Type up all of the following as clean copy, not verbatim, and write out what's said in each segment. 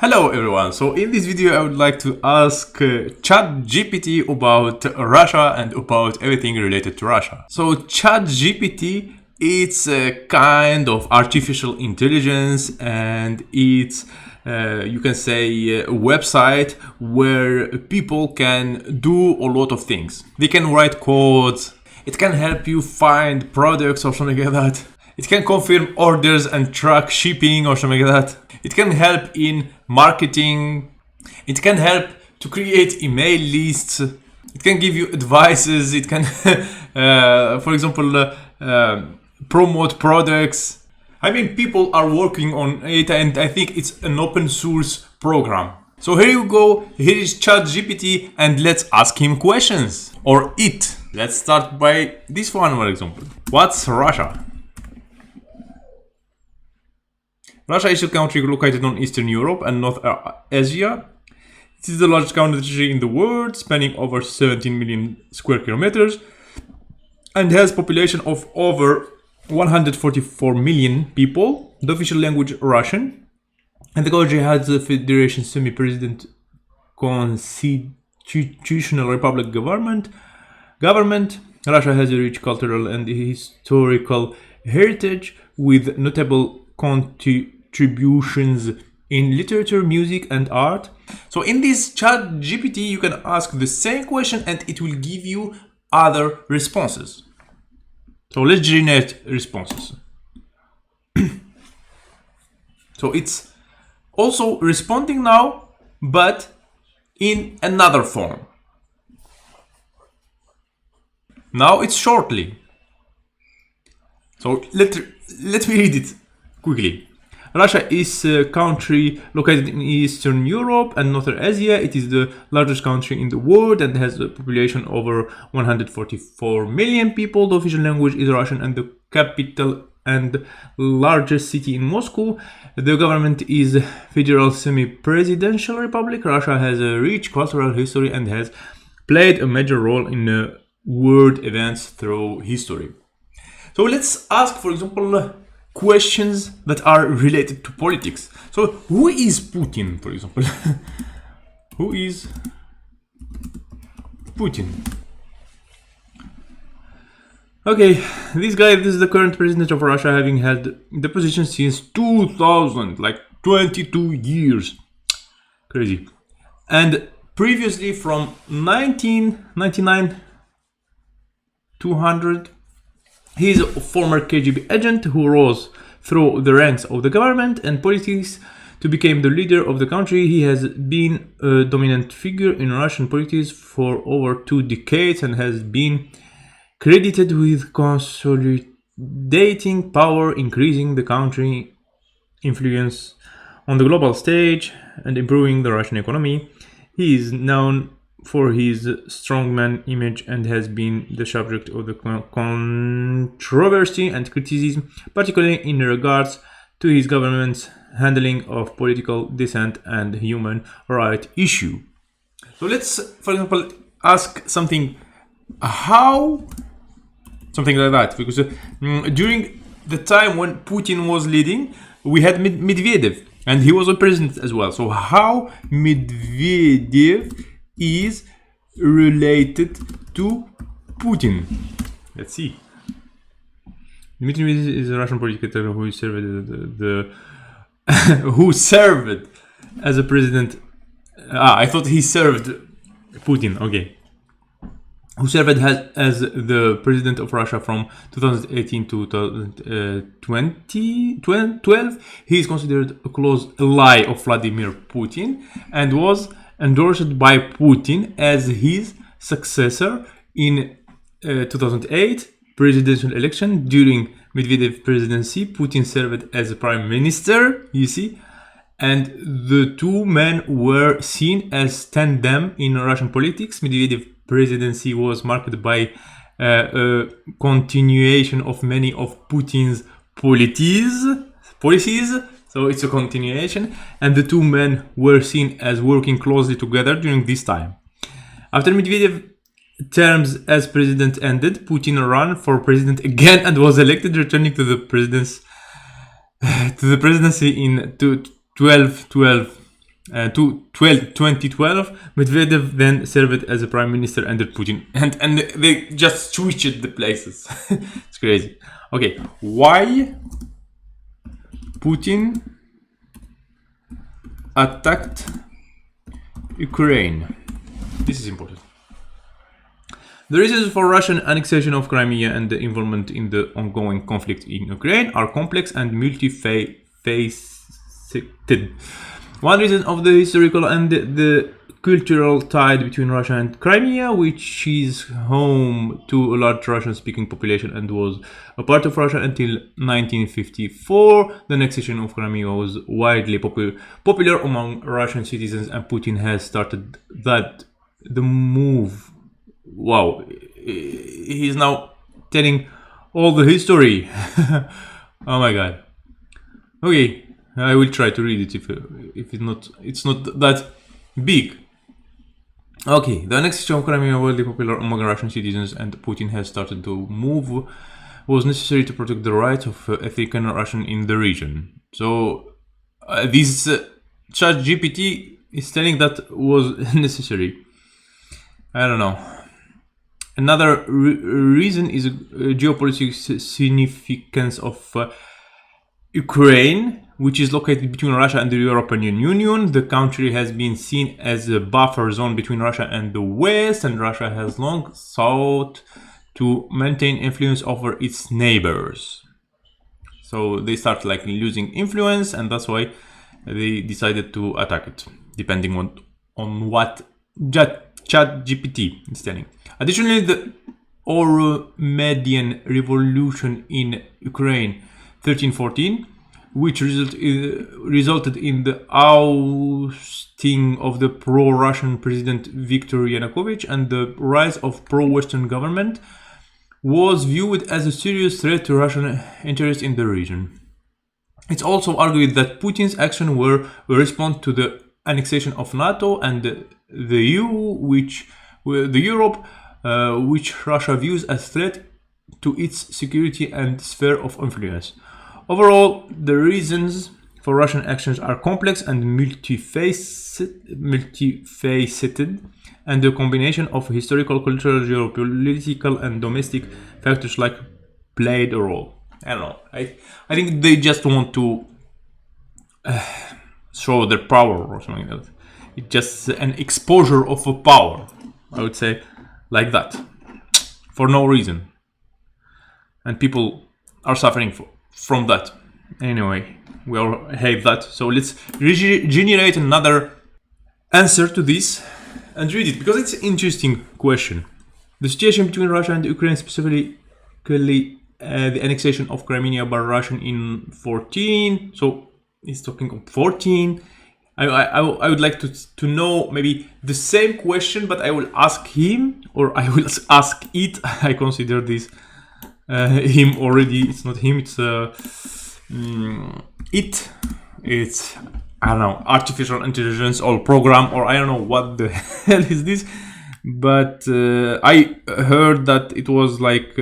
Hello everyone, so in this video I would like to ask ChatGPT about Russia and about everything related to Russia. So ChatGPT, it's a kind of artificial intelligence and it's you can say a website where people can do a lot of things. They can write codes, it can help you find products or something like that. It can confirm orders and track shipping or something like that. It can help in marketing. It can help to create email lists. It can give you advices. It can, for example, promote products. I mean, people are working on it and I think it's an open source program. So here you go. Here is ChatGPT and let's ask him questions. Or it. Let's start by this one, for example. What's Russia? Russia is a country located on Eastern Europe and North Asia. It is the largest country in the world, spanning over 17 million square kilometers, and has a population of over 144 million people. The official language Russian, and the country has a federation semi-president constitutional republic government. Russia has a rich cultural and historical heritage with notable contributions in literature, music, and art. So in this ChatGPT, you can ask the same question and it will give you other responses. So let's generate responses. So it's also responding now, but in another form. Now it's shortly. So let me read it quickly. Russia is a country located in Eastern Europe and Northern Asia. It is the largest country in the world and has a population over 144 million people. The official language is Russian and the capital and largest city in Moscow. The government is federal semi-presidential republic. Russia has a rich cultural history and has played a major role in world events through history. So let's ask, for example, questions that are related to politics. So who is Putin, for example? Who is Putin? Okay, this is the current president of Russia, having had the position since 2000, like 22 years. Crazy. And previously from 1999 200, he is a former KGB agent who rose through the ranks of the government and politics to become the leader of the country. He has been a dominant figure in Russian politics for over 2 decades and has been credited with consolidating power, increasing the country's influence on the global stage, and improving the Russian economy. He is known for his strongman image and has been the subject of the controversy and criticism, particularly in regards to his government's handling of political dissent and human rights issue. So let's, for example, ask something like that, because during the time when Putin was leading, we had Medvedev and he was a president as well. So how Medvedev is related to Putin? Let's see. Dmitry is a Russian politician who served as a president. I thought he served Putin. Okay. Who served as the president of Russia from 2018 to 2012. He is considered a close ally of Vladimir Putin and was endorsed by Putin as his successor in 2008 presidential election. During Medvedev's presidency, Putin served as a prime minister, you see, and the two men were seen as tandem in Russian politics. Medvedev's presidency was marked by a continuation of many of Putin's policies. So it's a continuation, and the two men were seen as working closely together during this time. After Medvedev's terms as president ended, Putin ran for president again and was elected, returning to the presidency in 2012. 2012, Medvedev then served as a prime minister under Putin, and they just switched the places. It's crazy. Okay, why Putin attacked Ukraine? This is important. The reasons for Russian annexation of Crimea and the involvement in the ongoing conflict in Ukraine are complex and multifaceted. One reason of the historical and the cultural tie between Russia and Crimea, which is home to a large Russian-speaking population and was a part of Russia until 1954. The annexation of Crimea was widely popular among Russian citizens, and Putin has started the move. Wow, he's now telling all the history. Oh my god. Okay, I will try to read it if it's not that big. Okay, the annexation of Crimea, widely popular among Russian citizens, and Putin has started to move, was necessary to protect the rights of ethnic Russian in the region. So this ChatGPT is telling that was necessary. I don't know. Another reason is geopolitical significance of Ukraine, which is located between Russia and the European Union. The country has been seen as a buffer zone between Russia and the West, and Russia has long sought to maintain influence over its neighbors. So they start like losing influence, and that's why they decided to attack it, depending on what ChatGPT is telling. Additionally, the Euromedian revolution in Ukraine 1314, which resulted in the ousting of the pro-Russian president Viktor Yanukovych and the rise of pro-Western government, was viewed as a serious threat to Russian interests in the region. It's also argued that Putin's actions were a response to the annexation of NATO and the EU, which Russia views as threat to its security and sphere of influence. Overall, the reasons for Russian actions are complex and multifaceted, and the combination of historical, cultural, geopolitical, and domestic factors like played a role. I don't know. I think they just want to show their power or something like that. It's just an exposure of a power, I would say, like that, for no reason. And people are suffering from that. Anyway, we all hate that. So let's generate another answer to this and read it, because it's an interesting question. The situation between Russia and Ukraine, specifically the annexation of Crimea by Russia in 14. So he's talking of 14. I would like to know maybe the same question, but I will ask him, or I will ask it. I consider this him already. It's not him. It's it. It's, I don't know, artificial intelligence or program, or I don't know what the hell is this. But I heard that it was like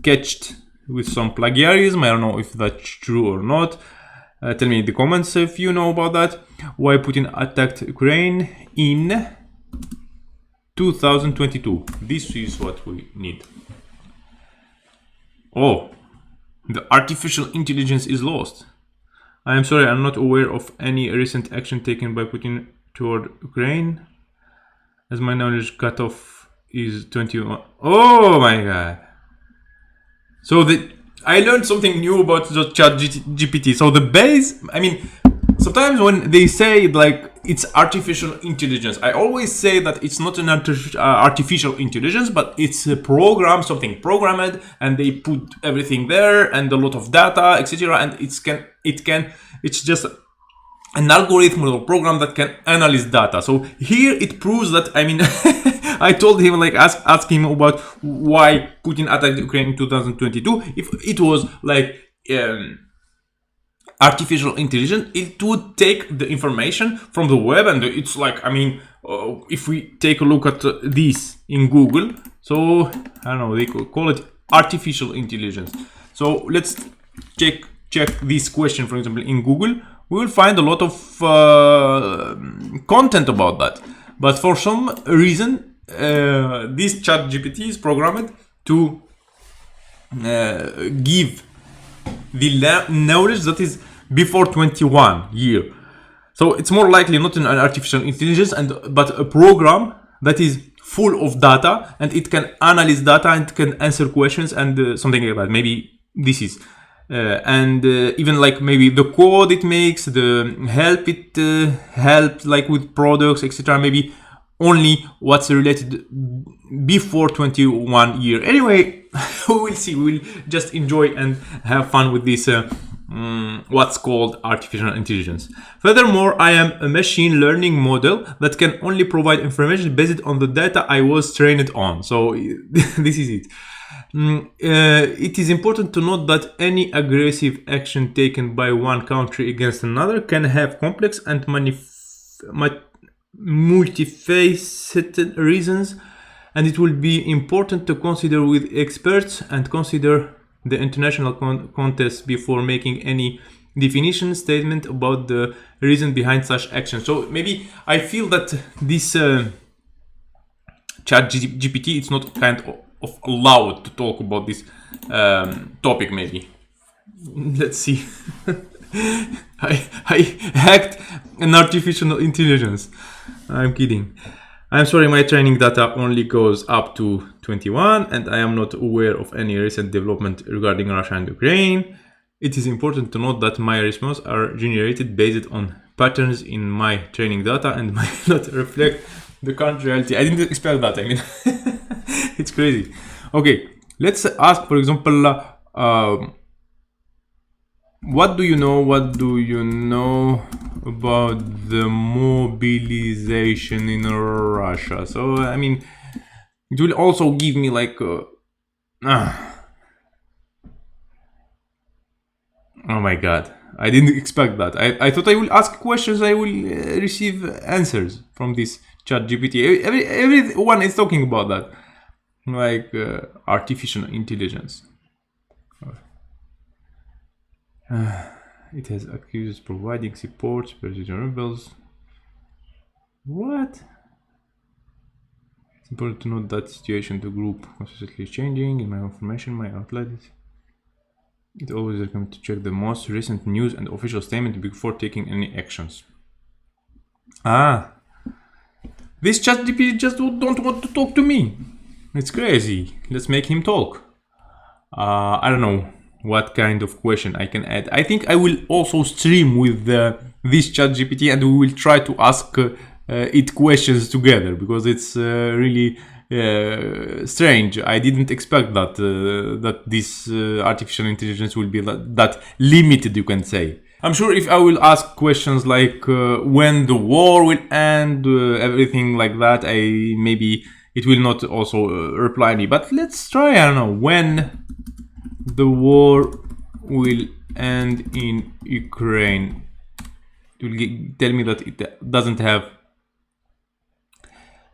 catched with some plagiarism. I don't know if that's true or not. Tell me in the comments if you know about that. Why Putin attacked Ukraine in 2022. This is what we need. Oh, the artificial intelligence is lost. I am sorry, I'm not aware of any recent action taken by Putin toward Ukraine, as my knowledge cutoff is 21. Oh my god. So I learned something new about the ChatGPT. So the base, I mean, sometimes when they say like it's artificial intelligence, I always say that it's not an artificial intelligence, but it's a program, something programmed, and they put everything there and a lot of data, etc. And it's just an algorithm or program that can analyze data. So here it proves that, I mean, I told him, like, ask him about why Putin attacked Ukraine in 2022. If it was like artificial intelligence, it would take the information from the web, and it's like, I mean, if we take a look at this in Google, so I don't know, they could call it artificial intelligence. So let's check this question, for example, in Google. we will find a lot of content about that. But for some reason, this ChatGPT is programmed to give the knowledge that is before 21 year. So it's more likely not an artificial intelligence, but a program that is full of data, and it can analyze data and can answer questions and something like that. Maybe this is even like maybe the code it makes, the help it helps like with products, etc. Maybe only what's related before 21 year. Anyway, we will see. We'll just enjoy and have fun with this what's called artificial intelligence. Furthermore, I am a machine learning model that can only provide information based on the data I was trained on. So this is it. It is important to note that any aggressive action taken by one country against another can have complex and multifaceted reasons, and it will be important to consider with experts and consider the international context before making any definition statement about the reason behind such action. So maybe I feel that this ChatGPT it's not kind of allowed to talk about this topic. Maybe let's see. I hacked an artificial intelligence. I'm kidding. I'm sorry, my training data only goes up to 21 and I am not aware of any recent development regarding Russia and Ukraine. It is important to note that my responses are generated based on patterns in my training data and might not reflect the current reality. I didn't expect that. I mean, it's crazy. Okay, let's ask, for example, what do you know about the mobilization in Russia? So I mean, it will also give me like oh my god, I didn't expect that. I thought I will ask questions, I will receive answers from this ChatGPT. Everyone is talking about that, like artificial intelligence. It has accused providing support to rebels. What? It's important to note that situation the group constantly changing. In my information, my outlet. It always recommends to check the most recent news and official statement before taking any actions. This ChatGPT just don't want to talk to me. It's crazy. Let's make him talk. I don't know what kind of question I can add. I think I will also stream with this ChatGPT and we will try to ask it questions together, because it's really strange. I didn't expect that that this artificial intelligence will be that limited, you can say. I'm sure if I will ask questions like when the war will end, everything like that, maybe it will not also reply me. But let's try, I don't know, when the war will end in Ukraine. It will tell me that it doesn't have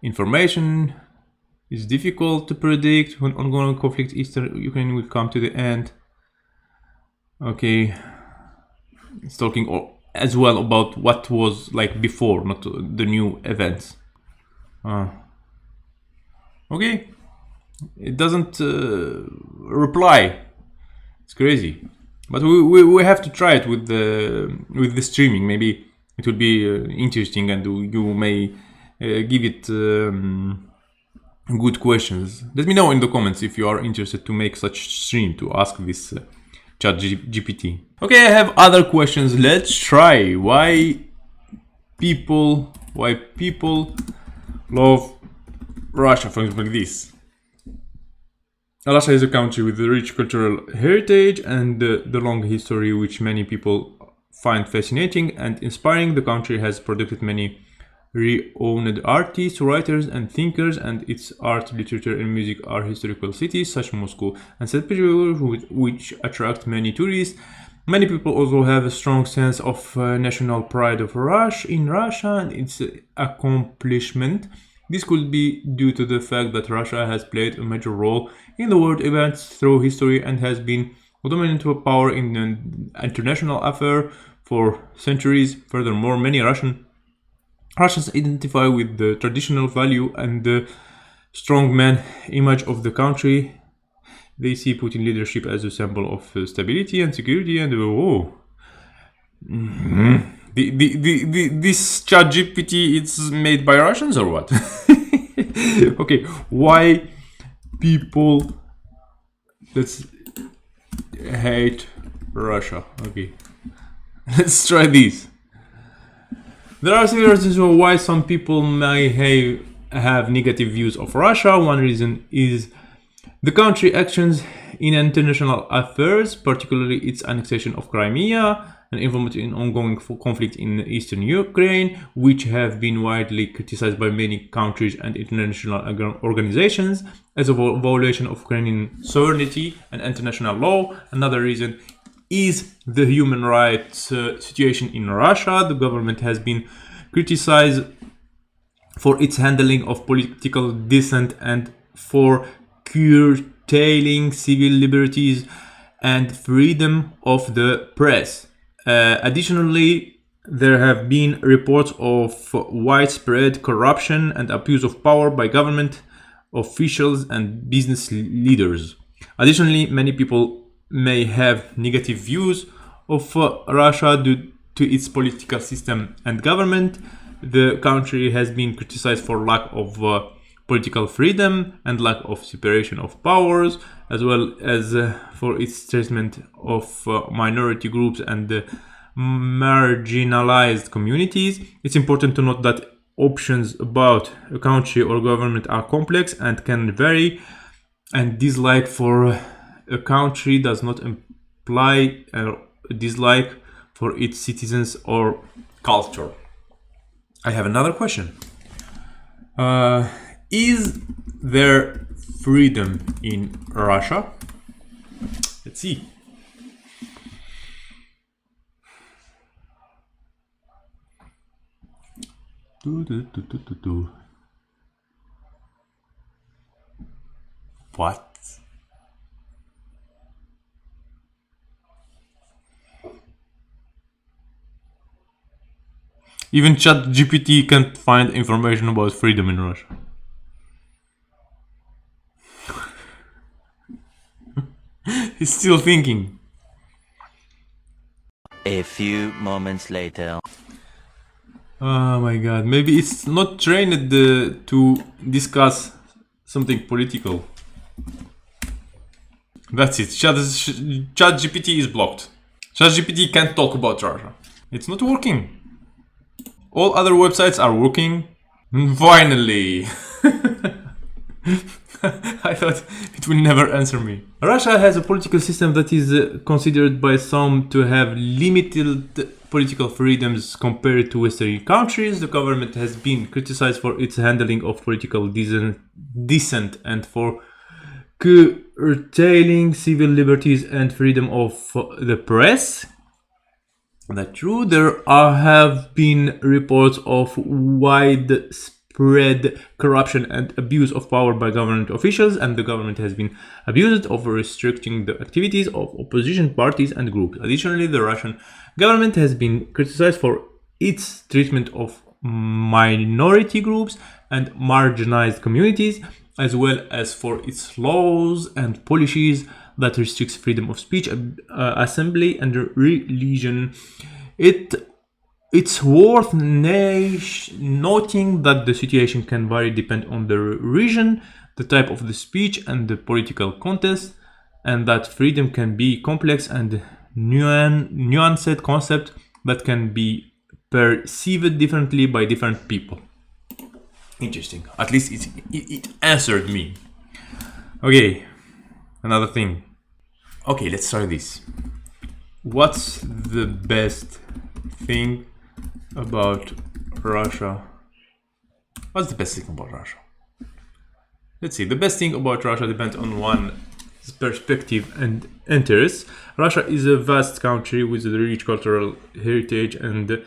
information. It's difficult to predict when ongoing conflict Eastern Ukraine will come to the end. Okay, it's talking as well about what was like before, not the new events. Okay, it doesn't reply. It's crazy, but we have to try it with the streaming. Maybe it will be interesting, and you may give it good questions. Let me know in the comments if you are interested to make such stream to ask this ChatGPT. Okay, I have other questions. Let's try. Why people love Russia, for example, like this. Russia is a country with a rich cultural heritage and the long history which many people find fascinating and inspiring. The country has produced many renowned artists, writers and thinkers, and its art, literature and music are historical cities such as Moscow and St. Petersburg, which attract many tourists. Many people also have a strong sense of national pride of Russia and its accomplishment. This could be due to the fact that Russia has played a major role in the world events through history and has been a dominant power in international affairs for centuries. Furthermore, many Russians identify with the traditional value and the strongman image of the country. They see Putin leadership as a symbol of stability and security. And this ChatGPT, it's made by Russians or what? Okay, why people let's hate Russia? Okay, let's try this. There are several reasons why some people may have negative views of Russia. One reason is the country actions in international affairs, particularly its annexation of Crimea and involvement in ongoing conflict in eastern Ukraine, which have been widely criticized by many countries and international organizations as a violation of Ukrainian sovereignty and international law. Another reason is the human rights situation in Russia. The government has been criticized for its handling of political dissent and for curtailing civil liberties and freedom of the press. Additionally, there have been reports of widespread corruption and abuse of power by government officials and business leaders. Additionally, many people may have negative views of Russia due to its political system and government. The country has been criticized for lack of political freedom and lack of separation of powers, as well as for its treatment of minority groups and marginalized communities. It's important to note that options about a country or government are complex and can vary, and dislike for a country does not imply a dislike for its citizens or culture. I have another question. Is there freedom in Russia? Let's see. What? Even ChatGPT can't find information about freedom in Russia. He's still thinking. A few moments later. Oh my god, maybe it's not trained to discuss something political. That's it. ChatGPT is blocked. ChatGPT can't talk about Russia. It's not working. All other websites are working. Finally! I thought it will never answer me. Russia has a political system that is considered by some to have limited political freedoms compared to Western countries. The government has been criticized for its handling of political dissent and for curtailing civil liberties and freedom of the press. That's true. There have been reports of widespread corruption and abuse of power by government officials, and the government has been abused of restricting the activities of opposition parties and groups. Additionally, the Russian government has been criticized for its treatment of minority groups and marginalized communities, as well as for its laws and policies that restricts freedom of speech, assembly, and religion. It's worth noting that the situation can vary depending on the region, the type of the speech, and the political context, and that freedom can be complex and nuanced concept that can be perceived differently by different people. Interesting. At least it answered me. Okay, another thing. Okay, let's try this. What's the best thing about Russia? What's the best thing about Russia? Let's see. The best thing about Russia depends on one's perspective and interests. Russia is a vast country with a rich cultural heritage and a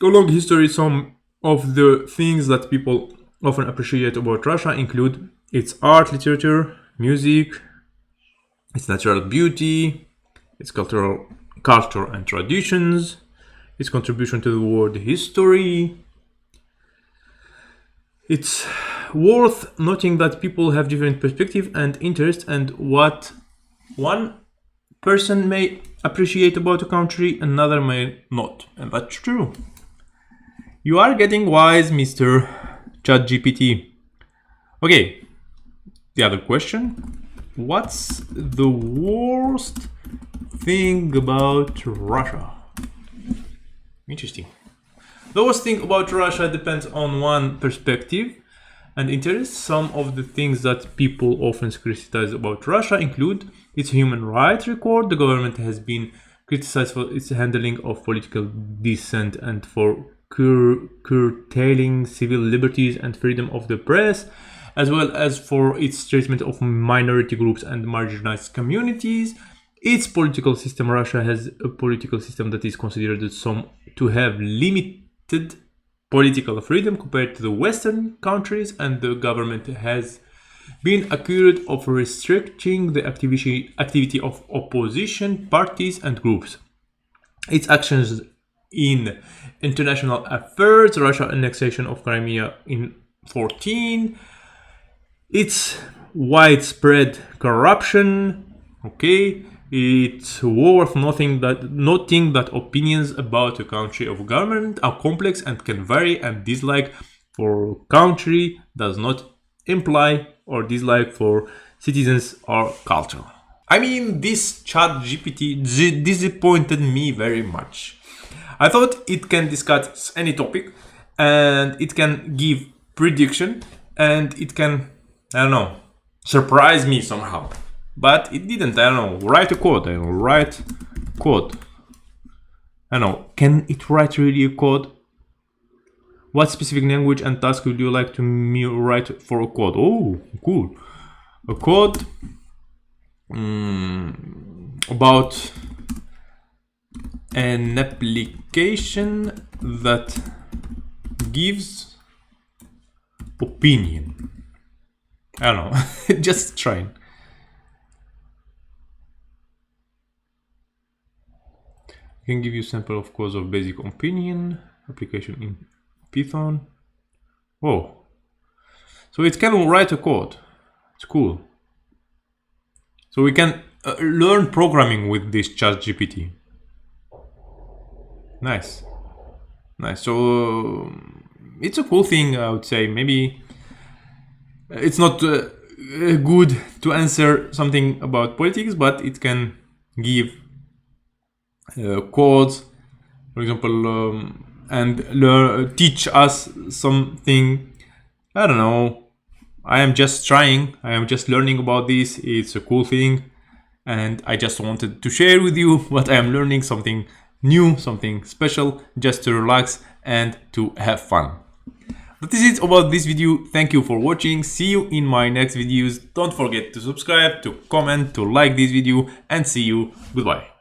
long history. Some of the things that people often appreciate about Russia include its art, literature, music, its natural beauty, its cultural culture and traditions, its contribution to the world history. It's worth noting that people have different perspectives and interests, and what one person may appreciate about a country, another may not. And that's true. You are getting wise, Mr. ChatGPT. Okay, the other question. What's the worst thing about Russia? Interesting. The worst thing about Russia depends on one perspective and interest. Some of the things that people often criticize about Russia include its human rights record. The government has been criticized for its handling of political dissent and for curtailing civil liberties and freedom of the press, as well as for its treatment of minority groups and marginalized communities. Its political system, Russia has a political system that is considered to have limited political freedom compared to the Western countries, and the government has been accused of restricting the activity of opposition parties and groups. Its actions in international affairs, Russia annexation of Crimea in 2014, its widespread corruption. Okay, it's worth noting that opinions about a country of government are complex and can vary, and dislike for country does not imply or dislike for citizens or culture. I mean, this ChatGPT disappointed me very much. I thought it can discuss any topic and it can give prediction and it can, I don't know, surprise me somehow. But it didn't. I don't know. Write a code. Write code. I don't know. Can it write really a code? What specific language and task would you like to me write for a code? Oh, cool. A code about an application that gives opinion. I don't know. Just trying. Can give you sample of codes of basic opinion application in Python. Oh, so it can write a code. It's cool. So we can learn programming with this ChatGPT. Nice. So it's a cool thing, I would say. Maybe it's not good to answer something about politics, but it can give codes, for example, and teach us something. I don't know. I am just trying. I am just learning about this. It's a cool thing, and I just wanted to share with you what I am learning, something new, something special, just to relax and to have fun. That is it about this video. Thank you for watching. See you in my next videos. Don't forget to subscribe, to comment, to like this video, and see you. Goodbye.